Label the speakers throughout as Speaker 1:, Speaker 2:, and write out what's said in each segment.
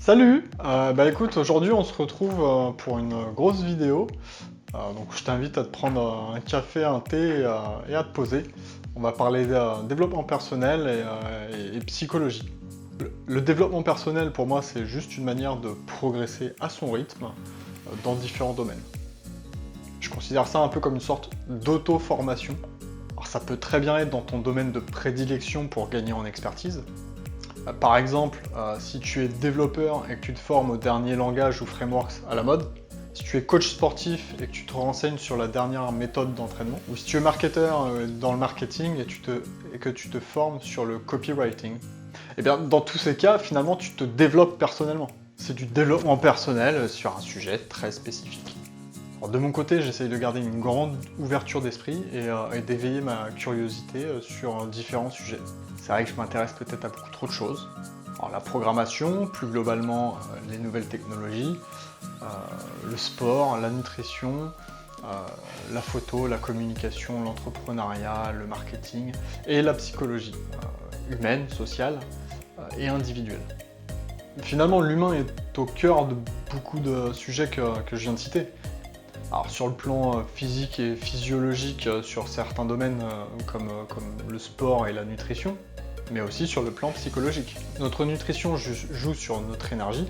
Speaker 1: Salut! Écoute, aujourd'hui on se retrouve pour une grosse vidéo. Donc je t'invite à te prendre un café, un thé et à te poser. On va parler de développement personnel et psychologie. Le développement personnel pour moi c'est juste une manière de progresser à son rythme dans différents domaines. Je considère ça un peu comme une sorte d'auto-formation. Alors ça peut très bien être dans ton domaine de prédilection pour gagner en expertise. Par exemple, si tu es développeur et que tu te formes au dernier langage ou frameworks à la mode, si tu es coach sportif et que tu te renseignes sur la dernière méthode d'entraînement, ou si tu es marketeur dans le marketing et que tu te formes sur le copywriting, et bien dans tous ces cas, finalement, tu te développes personnellement. C'est du développement personnel sur un sujet très spécifique. Alors, de mon côté, j'essaye de garder une grande ouverture d'esprit et d'éveiller ma curiosité sur différents sujets. C'est vrai que je m'intéresse peut-être à beaucoup trop de choses. Alors, la programmation, plus globalement les nouvelles technologies, le sport, la nutrition, la photo, la communication, l'entrepreneuriat, le marketing et la psychologie humaine, sociale et individuelle. Finalement, l'humain est au cœur de beaucoup de sujets que je viens de citer. Alors sur le plan physique et physiologique sur certains domaines comme le sport et la nutrition, mais aussi sur le plan psychologique. Notre nutrition joue sur notre énergie,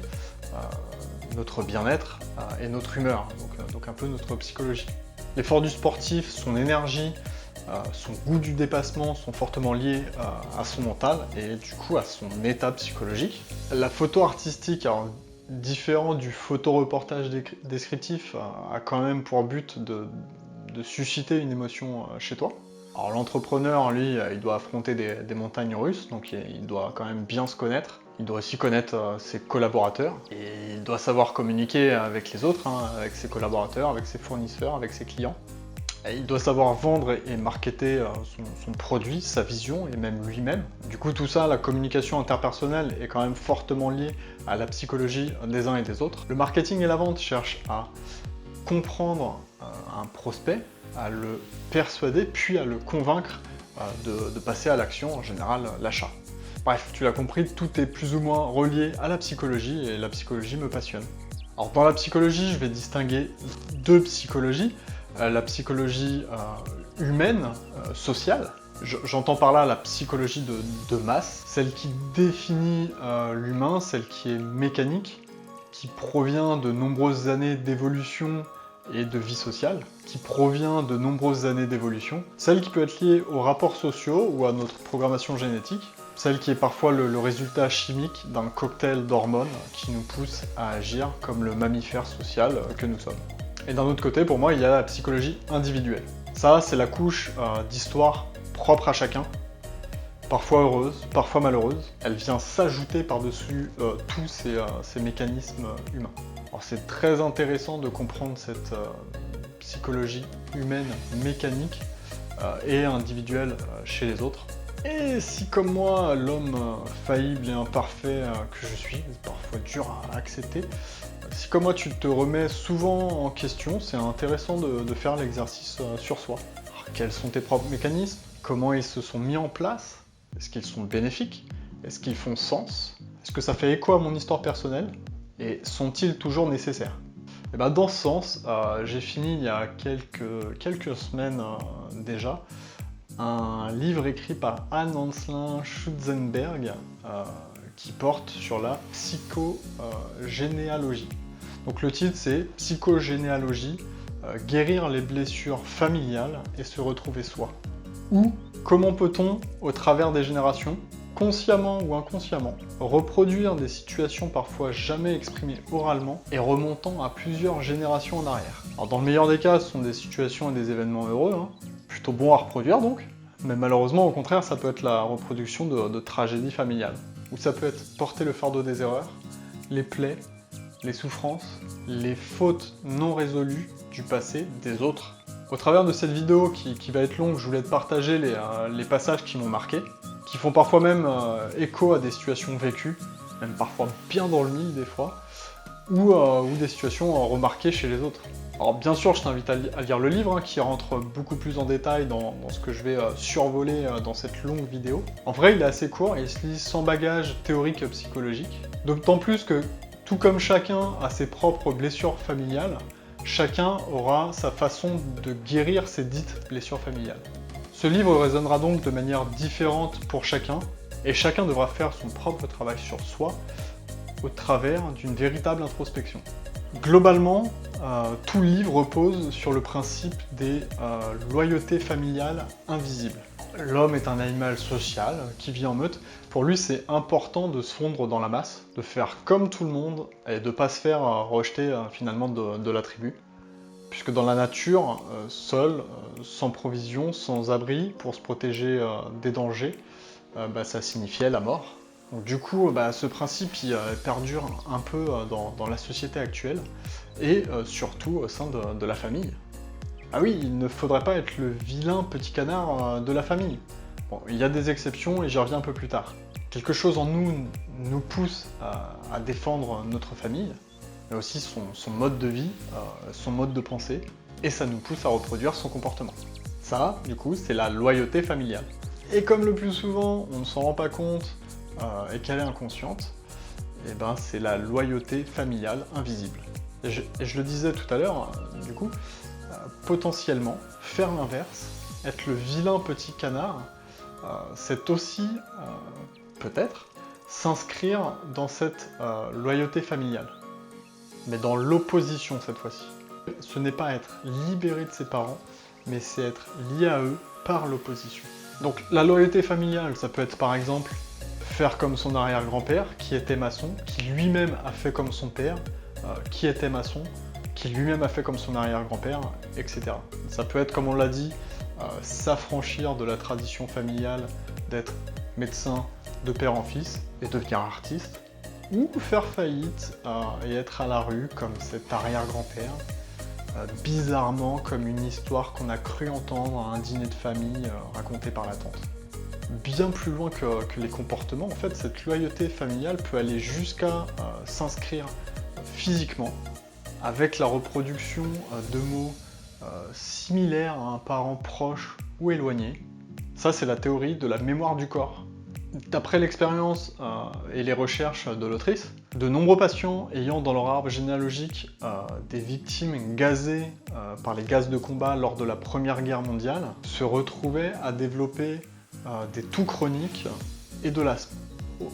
Speaker 1: notre bien-être et notre humeur, donc un peu notre psychologie. L'effort du sportif, son énergie, son goût du dépassement sont fortement liés à son mental et du coup à son état psychologique. La photo artistique, alors, différent du photoreportage descriptif, a quand même pour but de susciter une émotion chez toi. Alors l'entrepreneur, lui, il doit affronter des montagnes russes, donc il doit quand même bien se connaître. Il doit aussi connaître ses collaborateurs, et il doit savoir communiquer avec les autres, avec ses collaborateurs, avec ses fournisseurs, avec ses clients. Et il doit savoir vendre et marketer son produit, sa vision et même lui-même. Du coup, tout ça, la communication interpersonnelle est quand même fortement liée à la psychologie des uns et des autres. Le marketing et la vente cherchent à comprendre un prospect, à le persuader, puis à le convaincre de passer à l'action, en général l'achat. Bref, tu l'as compris, tout est plus ou moins relié à la psychologie et la psychologie me passionne. Alors dans la psychologie, je vais distinguer deux psychologies. La psychologie humaine, sociale. J'entends par là la psychologie de masse, celle qui définit l'humain, celle qui est mécanique, qui provient de nombreuses années d'évolution et de vie sociale, qui provient de nombreuses années d'évolution, celle qui peut être liée aux rapports sociaux ou à notre programmation génétique, celle qui est parfois le résultat chimique d'un cocktail d'hormones qui nous pousse à agir comme le mammifère social que nous sommes. Et d'un autre côté, pour moi, il y a la psychologie individuelle. Ça, c'est la couche d'histoire propre à chacun, parfois heureuse, parfois malheureuse. Elle vient s'ajouter par-dessus tous ces mécanismes humains. Alors c'est très intéressant de comprendre cette psychologie humaine mécanique et individuelle chez les autres. Et si comme moi, l'homme faillible et imparfait que je suis, c'est parfois dur à accepter, si comme moi tu te remets souvent en question, c'est intéressant de faire l'exercice sur soi. Alors, quels sont tes propres mécanismes? Comment ils se sont mis en place? Est-ce qu'ils sont bénéfiques? Est-ce qu'ils font sens? Est-ce que ça fait écho à mon histoire personnelle? Et sont-ils toujours nécessaires? Et ben dans ce sens, j'ai fini il y a quelques semaines déjà un livre écrit par Anne-Ancelin Schutzenberg qui porte sur la psychogénéalogie. Donc le titre c'est Psychogénéalogie, guérir les blessures familiales et se retrouver soi. Ou comment peut-on, au travers des générations, consciemment ou inconsciemment, reproduire des situations parfois jamais exprimées oralement et remontant à plusieurs générations en arrière. Alors dans le meilleur des cas, ce sont des situations et des événements heureux, plutôt bons à reproduire donc, mais malheureusement au contraire ça peut être la reproduction de tragédies familiales, ou ça peut être porter le fardeau des erreurs, les plaies, les souffrances, les fautes non résolues du passé des autres. Au travers de cette vidéo qui va être longue, je voulais te partager les passages qui m'ont marqué, qui font parfois même écho à des situations vécues, même parfois bien dans le mille des fois, ou des situations remarquées chez les autres. Alors bien sûr, je t'invite à lire le livre, qui rentre beaucoup plus en détail dans ce que je vais survoler dans cette longue vidéo. En vrai, il est assez court et il se lit sans bagage théorique psychologique. D'autant plus que, tout comme chacun a ses propres blessures familiales, chacun aura sa façon de guérir ces dites blessures familiales. Ce livre résonnera donc de manière différente pour chacun, et chacun devra faire son propre travail sur soi au travers d'une véritable introspection. Globalement, tout livre repose sur le principe des loyautés familiales invisibles. L'homme est un animal social qui vit en meute. Pour lui, c'est important de se fondre dans la masse, de faire comme tout le monde et de ne pas se faire rejeter finalement de la tribu. Puisque dans la nature, seul, sans provision, sans abri, pour se protéger des dangers, ça signifiait la mort. Donc, du coup, ce principe il perdure un peu dans la société actuelle, et surtout au sein de la famille. Ah oui, il ne faudrait pas être le vilain petit canard de la famille. Bon, il y a des exceptions et j'y reviens un peu plus tard. Quelque chose en nous pousse à défendre notre famille, mais aussi son mode de vie, son mode de pensée, et ça nous pousse à reproduire son comportement. Ça, du coup, c'est la loyauté familiale. Et comme le plus souvent, on ne s'en rend pas compte et qu'elle est inconsciente, et c'est la loyauté familiale invisible. Et je le disais tout à l'heure, du coup, potentiellement, faire l'inverse, être le vilain petit canard, c'est aussi, peut-être, s'inscrire dans cette loyauté familiale. Mais dans l'opposition cette fois-ci. Ce n'est pas être libéré de ses parents, mais c'est être lié à eux par l'opposition. Donc la loyauté familiale, ça peut être par exemple faire comme son arrière-grand-père, qui était maçon, qui lui-même a fait comme son père, qui était maçon, qui lui-même a fait comme son arrière-grand-père, etc. Ça peut être, comme on l'a dit, s'affranchir de la tradition familiale d'être médecin de père en fils et devenir artiste, ou faire faillite et être à la rue comme cet arrière-grand-père, bizarrement comme une histoire qu'on a cru entendre à un dîner de famille raconté par la tante. Bien plus loin que les comportements, en fait, cette loyauté familiale peut aller jusqu'à s'inscrire physiquement avec la reproduction de mots similaires à un parent proche ou éloigné. Ça, c'est la théorie de la mémoire du corps. D'après l'expérience et les recherches de l'autrice, de nombreux patients ayant dans leur arbre généalogique des victimes gazées par les gaz de combat lors de la Première Guerre mondiale se retrouvaient à développer des toux chroniques et de l'asthme.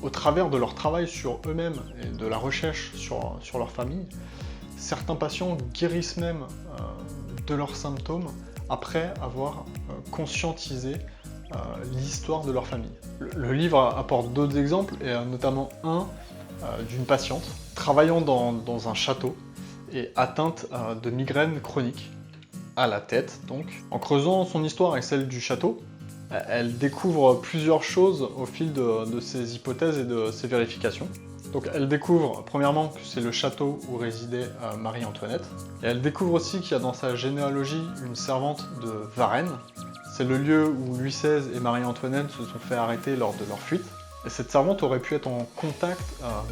Speaker 1: Au travers de leur travail sur eux-mêmes et de la recherche sur leur famille, certains patients guérissent même de leurs symptômes après avoir conscientisé l'histoire de leur famille. Le livre apporte d'autres exemples, et notamment un d'une patiente travaillant dans un château et atteinte de migraine chronique, à la tête donc. En creusant son histoire et celle du château, elle découvre plusieurs choses au fil de ses hypothèses et de ses vérifications. Donc elle découvre premièrement que c'est le château où résidait Marie-Antoinette, et elle découvre aussi qu'il y a dans sa généalogie une servante de Varennes. C'est le lieu où Louis XVI et Marie-Antoinette se sont fait arrêter lors de leur fuite. Et cette servante aurait pu être en contact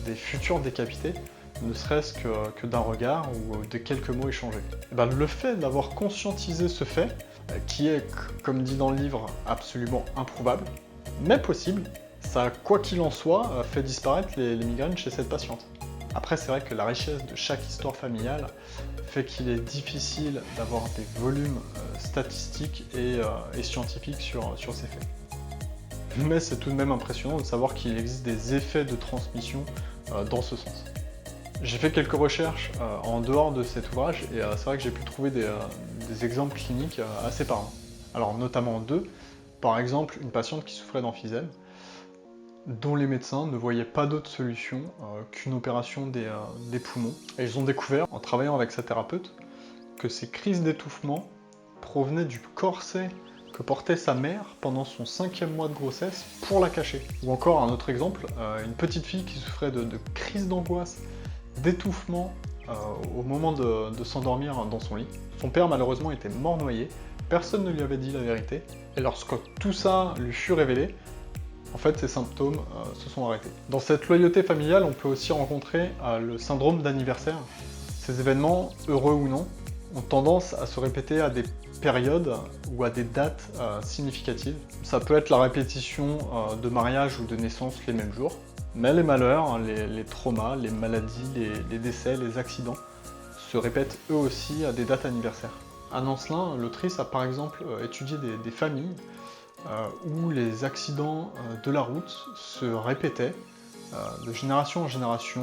Speaker 1: des futurs décapités, ne serait-ce que d'un regard ou de quelques mots échangés. Et le fait d'avoir conscientisé ce fait, qui est, comme dit dans le livre, absolument improuvable, mais possible, ça a, quoi qu'il en soit, fait disparaître les migraines chez cette patiente. Après, c'est vrai que la richesse de chaque histoire familiale fait qu'il est difficile d'avoir des volumes statistiques et scientifiques sur ces faits. Mais c'est tout de même impressionnant de savoir qu'il existe des effets de transmission dans ce sens. J'ai fait quelques recherches en dehors de cet ouvrage, et c'est vrai que j'ai pu trouver des exemples cliniques assez parlants. Alors notamment deux, par exemple une patiente qui souffrait d'emphysème, dont les médecins ne voyaient pas d'autre solution qu'une opération des poumons. Et ils ont découvert, en travaillant avec sa thérapeute, que ces crises d'étouffement provenaient du corset que portait sa mère pendant son 5e mois de grossesse pour la cacher. Ou encore un autre exemple, une petite fille qui souffrait de crises d'angoisse, d'étouffement au moment de s'endormir dans son lit. Son père malheureusement était mort noyé, personne ne lui avait dit la vérité, et lorsque tout ça lui fut révélé, en fait ces symptômes se sont arrêtés. Dans cette loyauté familiale, on peut aussi rencontrer le syndrome d'anniversaire. Ces événements, heureux ou non, ont tendance à se répéter à des périodes ou à des dates significatives. Ça peut être la répétition de mariage ou de naissance les mêmes jours, mais les malheurs, les traumas, les maladies, les décès, les accidents se répètent eux aussi à des dates anniversaires. Anne Ancelin, l'autrice, a par exemple étudié des familles où les accidents de la route se répétaient de génération en génération,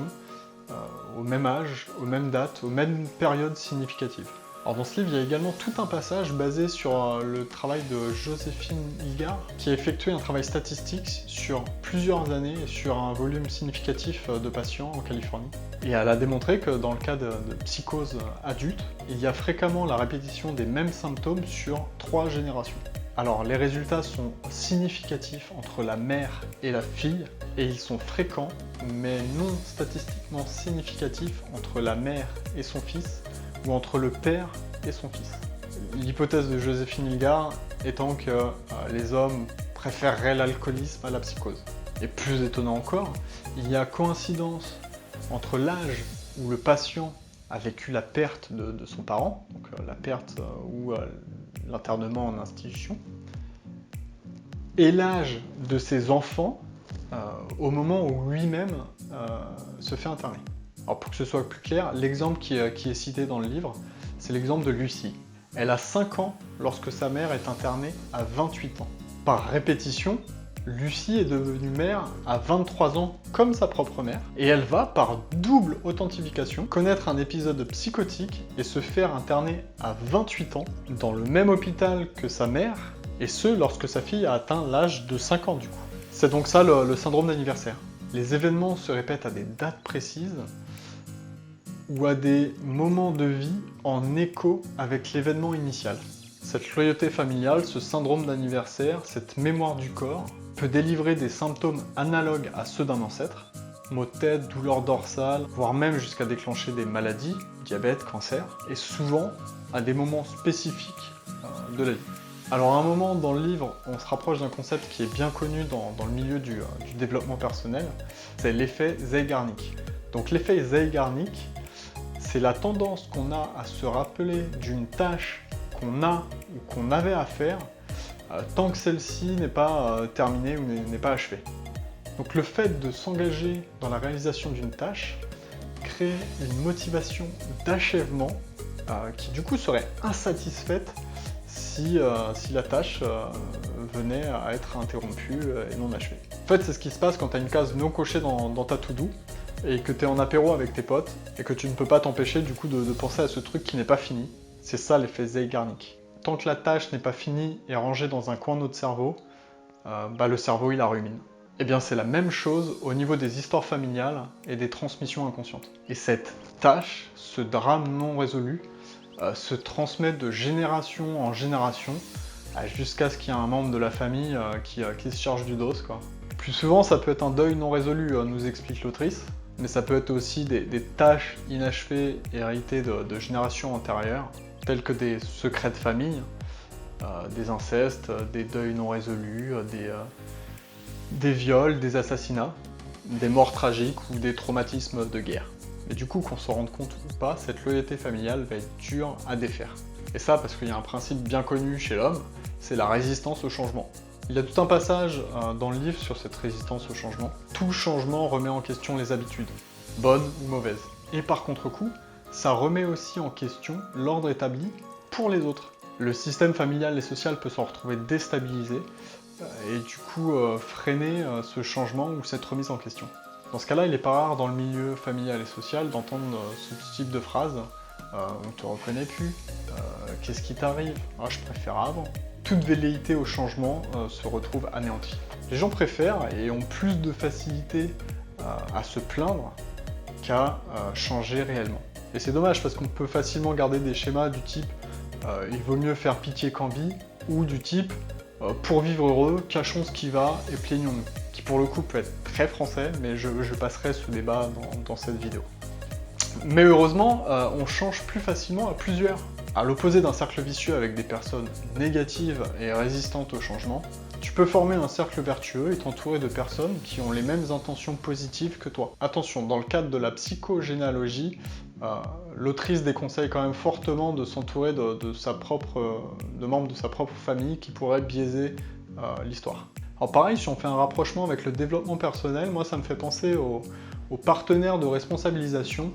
Speaker 1: au même âge, aux mêmes dates, aux mêmes périodes significatives. Alors dans ce livre, il y a également tout un passage basé sur le travail de Joséphine Hilgard, qui a effectué un travail statistique sur plusieurs années et sur un volume significatif de patients en Californie. Et elle a démontré que dans le cas de psychose adulte, il y a fréquemment la répétition des mêmes symptômes sur 3 générations. Alors les résultats sont significatifs entre la mère et la fille, et ils sont fréquents, mais non statistiquement significatifs entre la mère et son fils, ou entre le père et son fils. L'hypothèse de Joséphine Hilgard étant que les hommes préféreraient l'alcoolisme à la psychose. Et plus étonnant encore, il y a coïncidence entre l'âge où le patient a vécu la perte de son parent, donc la perte ou l'internement en institution, et l'âge de ses enfants au moment où lui-même se fait interner. Alors pour que ce soit plus clair, l'exemple qui est cité dans le livre, c'est l'exemple de Lucie. Elle a 5 ans lorsque sa mère est internée à 28 ans. Par répétition, Lucie est devenue mère à 23 ans comme sa propre mère, et elle va, par double authentification, connaître un épisode psychotique et se faire interner à 28 ans dans le même hôpital que sa mère, et ce lorsque sa fille a atteint l'âge de 5 ans du coup. C'est donc ça le syndrome d'anniversaire. Les événements se répètent à des dates précises, ou à des moments de vie en écho avec l'événement initial. Cette loyauté familiale, ce syndrome d'anniversaire, cette mémoire du corps, peut délivrer des symptômes analogues à ceux d'un ancêtre, maux de tête, douleurs dorsales, voire même jusqu'à déclencher des maladies, diabète, cancer, et souvent à des moments spécifiques de la vie. Alors à un moment dans le livre, on se rapproche d'un concept qui est bien connu dans le milieu du développement personnel, c'est l'effet Zeigarnik. Donc l'effet Zeigarnik, c'est la tendance qu'on a à se rappeler d'une tâche qu'on a ou qu'on avait à faire tant que celle-ci n'est pas terminée ou n'est pas achevée. Donc le fait de s'engager dans la réalisation d'une tâche crée une motivation d'achèvement qui du coup serait insatisfaite si la tâche venait à être interrompue et non achevée. En fait, c'est ce qui se passe quand tu as une case non cochée dans ta to-do, et que tu es en apéro avec tes potes, et que tu ne peux pas t'empêcher du coup de penser à ce truc qui n'est pas fini. C'est ça l'effet Zeigarnik. Tant que la tâche n'est pas finie et rangée dans un coin de notre cerveau, le cerveau il la rumine. Et bien c'est la même chose au niveau des histoires familiales et des transmissions inconscientes. Et cette tâche, ce drame non résolu, se transmet de génération en génération, jusqu'à ce qu'il y ait un membre de la famille qui se charge du dos, quoi. Plus souvent, ça peut être un deuil non résolu, nous explique l'autrice, mais ça peut être aussi des tâches inachevées héritées de générations antérieures, telles que des secrets de famille, des incestes, des deuils non résolus, des viols, des assassinats, des morts tragiques ou des traumatismes de guerre. Mais du coup, qu'on s'en rende compte ou pas, cette loyauté familiale va être dure à défaire. Et ça parce qu'il y a un principe bien connu chez l'homme, c'est la résistance au changement. Il y a tout un passage dans le livre sur cette résistance au changement. Tout changement remet en question les habitudes, bonnes ou mauvaises. Et par contre-coup, ça remet aussi en question l'ordre établi pour les autres. Le système familial et social peut s'en retrouver déstabilisé et du coup freiner ce changement ou cette remise en question. Dans ce cas-là, il n'est pas rare dans le milieu familial et social d'entendre ce type de phrase on te reconnaît plus, qu'est-ce qui t'arrive? Ah, je préfère avant. Toute velléité au changement se retrouve anéantie. Les gens préfèrent et ont plus de facilité à se plaindre qu'à changer réellement. Et c'est dommage parce qu'on peut facilement garder des schémas du type il vaut mieux faire pitié qu'envie, ou du type pour vivre heureux, cachons ce qui va et plaignons-nous. Qui pour le coup peut être très français, mais je passerai ce débat dans cette vidéo. Mais heureusement, on change plus facilement à plusieurs. À l'opposé d'un cercle vicieux avec des personnes négatives et résistantes au changement, Tu peux former un cercle vertueux et t'entourer de personnes qui ont les mêmes intentions positives que toi. Attention, dans le cadre de la psychogénéalogie, l'autrice déconseille quand même fortement de s'entourer de membres de sa propre famille qui pourraient biaiser l'histoire. Alors pareil, si on fait un rapprochement avec le développement personnel, moi ça me fait penser aux partenaires de responsabilisation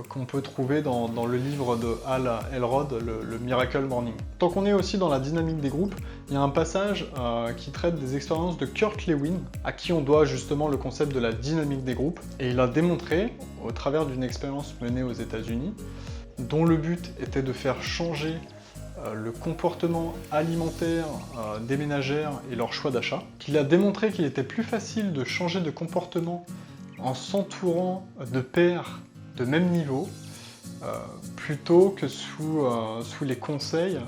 Speaker 1: qu'on peut trouver dans le livre de Hal Elrod, le Miracle Morning. Tant qu'on est aussi dans la dynamique des groupes, il y a un passage qui traite des expériences de Kurt Lewin, à qui on doit justement le concept de la dynamique des groupes, et il a démontré, au travers d'une expérience menée aux États-Unis, dont le but était de faire changer le comportement alimentaire des ménagères et leur choix d'achat, qu'il a démontré qu'il était plus facile de changer de comportement en s'entourant de pairs de même niveau, plutôt que sous les conseils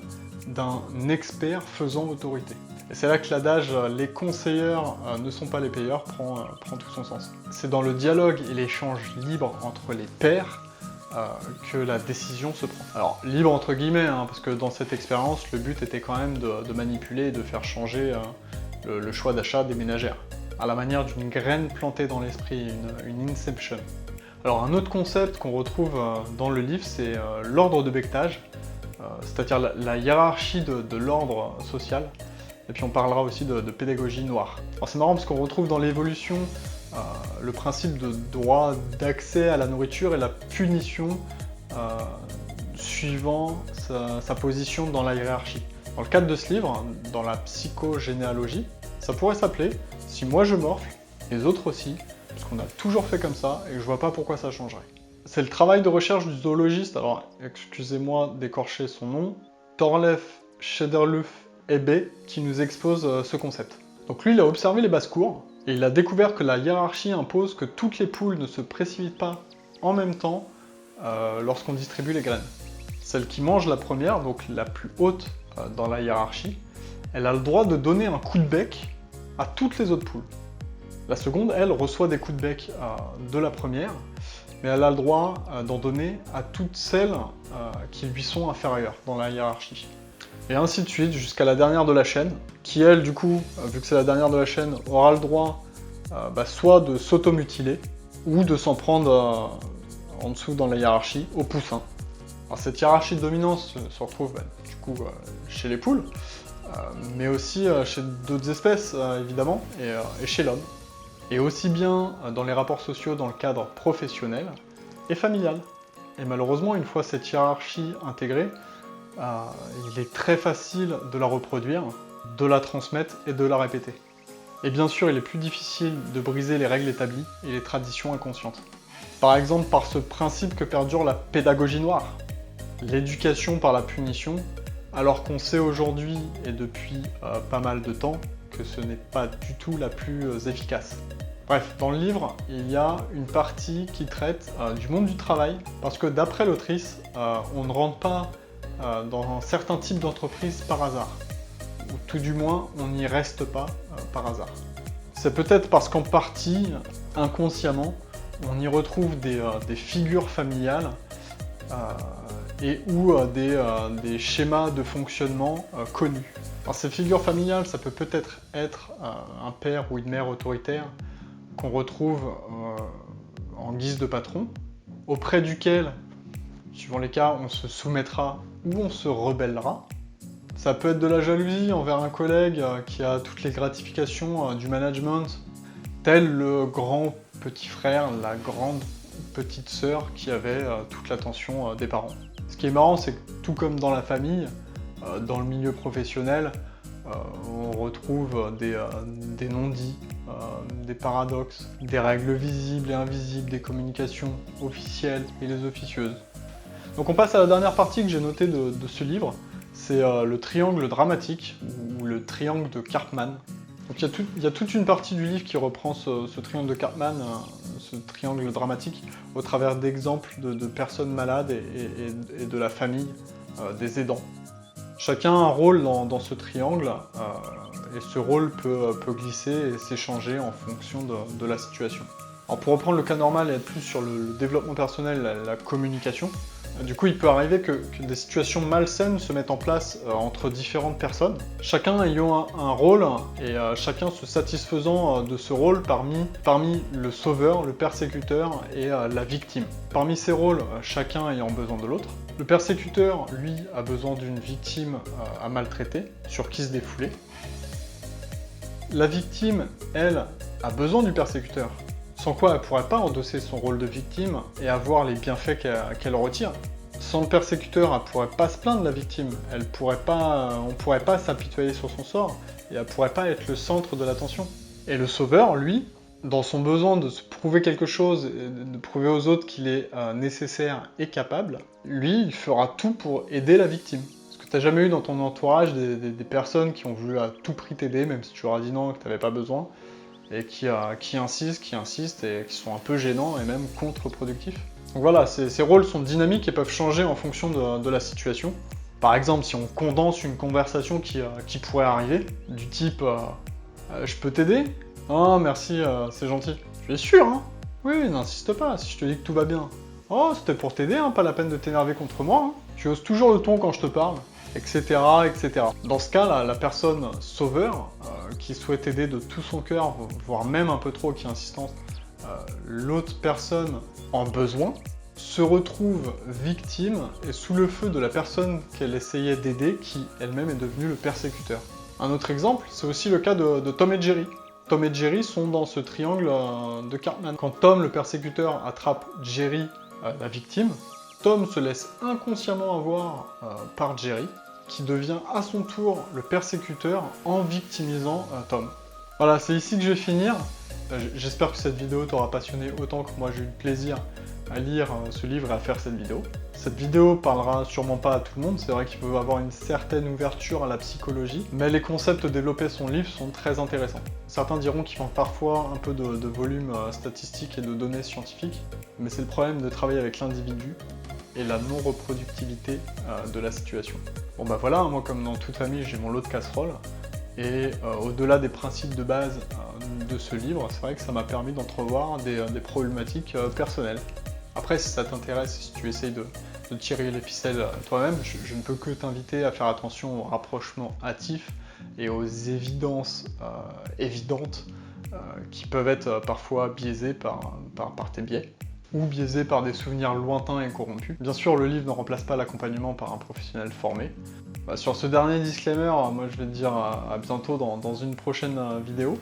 Speaker 1: d'un expert faisant autorité. Et c'est là que l'adage « les conseilleurs ne sont pas les payeurs » prend tout son sens. C'est dans le dialogue et l'échange libre entre les pairs que la décision se prend. Alors, libre entre guillemets, hein, parce que dans cette expérience, le but était quand même de manipuler et de faire changer le choix d'achat des ménagères, à la manière d'une graine plantée dans l'esprit, une inception. Alors un autre concept qu'on retrouve dans le livre, c'est l'ordre de becquetage, c'est-à-dire la hiérarchie de l'ordre social, et puis on parlera aussi de pédagogie noire. Alors c'est marrant parce qu'on retrouve dans l'évolution le principe de droit d'accès à la nourriture et la punition suivant sa position dans la hiérarchie. Dans le cadre de ce livre, dans la psychogénéalogie, ça pourrait s'appeler « Si moi je morfle, les autres aussi », parce qu'on a toujours fait comme ça, et je vois pas pourquoi ça changerait. C'est le travail de recherche du zoologiste, alors excusez-moi d'écorcher son nom, Thorleif Schederluff Ebbe, qui nous expose ce concept. Donc lui, il a observé les basses-cours, et il a découvert que la hiérarchie impose que toutes les poules ne se précipitent pas en même temps lorsqu'on distribue les graines. Celle qui mange la première, donc la plus haute dans la hiérarchie, elle a le droit de donner un coup de bec à toutes les autres poules. La seconde, elle, reçoit des coups de bec de la première, mais elle a le droit d'en donner à toutes celles qui lui sont inférieures dans la hiérarchie. Et ainsi de suite, jusqu'à la dernière de la chaîne, qui elle, du coup, vu que c'est la dernière de la chaîne, aura le droit soit de s'automutiler, ou de s'en prendre en dessous dans la hiérarchie, au poussin. Alors cette hiérarchie de dominance se retrouve du coup chez les poules, mais aussi chez d'autres espèces, évidemment, et chez l'homme. Et aussi bien dans les rapports sociaux dans le cadre professionnel et familial. Et malheureusement, une fois cette hiérarchie intégrée, il est très facile de la reproduire, de la transmettre et de la répéter. Et bien sûr, il est plus difficile de briser les règles établies et les traditions inconscientes. Par exemple, par ce principe que perdure la pédagogie noire, l'éducation par la punition, alors qu'on sait aujourd'hui, et depuis pas mal de temps, que ce n'est pas du tout la plus efficace. Bref, dans le livre, il y a une partie qui traite du monde du travail, parce que d'après l'autrice, on ne rentre pas dans certains types d'entreprises par hasard, ou tout du moins, on n'y reste pas par hasard. C'est peut-être parce qu'en partie, inconsciemment, on y retrouve des figures familiales ou des schémas de fonctionnement connus. Alors, ces figures familiales, ça peut peut-être être un père ou une mère autoritaire qu'on retrouve en guise de patron, auprès duquel, suivant les cas, on se soumettra ou on se rebellera. Ça peut être de la jalousie envers un collègue qui a toutes les gratifications du management, tel le grand petit frère, la grande petite sœur qui avait toute l'attention des parents. Ce qui est marrant, c'est que tout comme dans la famille, dans le milieu professionnel, on retrouve des non-dits, des paradoxes, des règles visibles et invisibles, des communications officielles et les officieuses. Donc on passe à la dernière partie que j'ai notée de ce livre, c'est le triangle dramatique, ou le triangle de Karpman. Donc il y a toute une partie du livre qui reprend ce triangle de Karpman, ce triangle dramatique, au travers d'exemples de personnes malades et de la famille des aidants. Chacun a un rôle dans ce triangle, et ce rôle peut glisser et s'échanger en fonction de la situation. Alors pour reprendre le cas normal et être plus sur le développement personnel, la communication, Du coup, il peut arriver que des situations malsaines se mettent en place entre différentes personnes, chacun ayant un rôle et chacun se satisfaisant de ce rôle parmi le sauveur, le persécuteur et la victime. Parmi ces rôles, chacun ayant besoin de l'autre. Le persécuteur, lui, a besoin d'une victime à maltraiter, sur qui se défouler. La victime, elle, a besoin du persécuteur, sans quoi elle ne pourrait pas endosser son rôle de victime et avoir les bienfaits qu'elle retire. Sans le persécuteur, elle ne pourrait pas se plaindre de la victime, on ne pourrait pas s'apitoyer sur son sort, et elle ne pourrait pas être le centre de l'attention. Et le sauveur, lui, dans son besoin de se prouver quelque chose, et de prouver aux autres qu'il est nécessaire et capable, lui, il fera tout pour aider la victime. Est-ce que tu n'as jamais eu dans ton entourage des personnes qui ont voulu à tout prix t'aider, même si tu leur as dit non, que tu n'avais pas besoin, et qui insistent, et qui sont un peu gênants et même contre-productifs? Donc voilà, ces rôles sont dynamiques et peuvent changer en fonction de la situation. Par exemple, si on condense une conversation qui pourrait arriver, du type je peux t'aider? Oh merci, c'est gentil. Tu es sûr, hein? Oui, n'insiste pas, si je te dis que tout va bien. Oh, c'était pour t'aider, hein, pas la peine de t'énerver contre moi. Hein. Tu oses toujours le ton quand je te parle, etc. etc. Dans ce cas, la personne sauveur, qui souhaite aider de tout son cœur, voire même un peu trop, qui insiste, l'autre personne en besoin, se retrouve victime et sous le feu de la personne qu'elle essayait d'aider, qui elle-même est devenue le persécuteur. Un autre exemple, c'est aussi le cas de Tom et Jerry. Tom et Jerry sont dans ce triangle de Cartman. Quand Tom, le persécuteur, attrape Jerry, la victime, Tom se laisse inconsciemment avoir par Jerry, qui devient à son tour le persécuteur en victimisant Tom. Voilà, c'est ici que je vais finir. J'espère que cette vidéo t'aura passionné autant que moi j'ai eu de plaisir à lire ce livre et à faire cette vidéo. Cette vidéo parlera sûrement pas à tout le monde, c'est vrai qu'il peut avoir une certaine ouverture à la psychologie, mais les concepts développés dans son livre sont très intéressants. Certains diront qu'il manque parfois un peu de volume statistique et de données scientifiques, mais c'est le problème de travailler avec l'individu et la non-reproductivité de la situation. Bon bah voilà, moi comme dans toute famille j'ai mon lot de casseroles, et au-delà des principes de base de ce livre, c'est vrai que ça m'a permis d'entrevoir des problématiques personnelles. Après, si ça t'intéresse, si tu essayes de tirer les ficelles toi-même, je ne peux que t'inviter à faire attention aux rapprochements hâtifs et aux évidences évidentes qui peuvent être parfois biaisées par tes biais, ou biaisées par des souvenirs lointains et corrompus. Bien sûr, le livre ne remplace pas l'accompagnement par un professionnel formé. Sur ce dernier disclaimer, moi je vais te dire à bientôt dans une prochaine vidéo.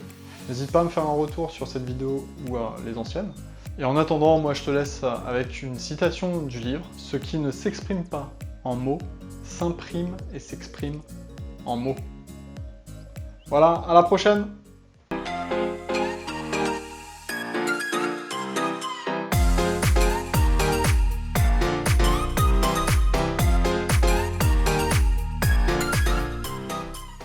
Speaker 1: N'hésite pas à me faire un retour sur cette vidéo ou les anciennes. Et en attendant, moi je te laisse avec une citation du livre. Ce qui ne s'exprime pas en mots s'imprime et s'exprime en mots. Voilà, à la prochaine!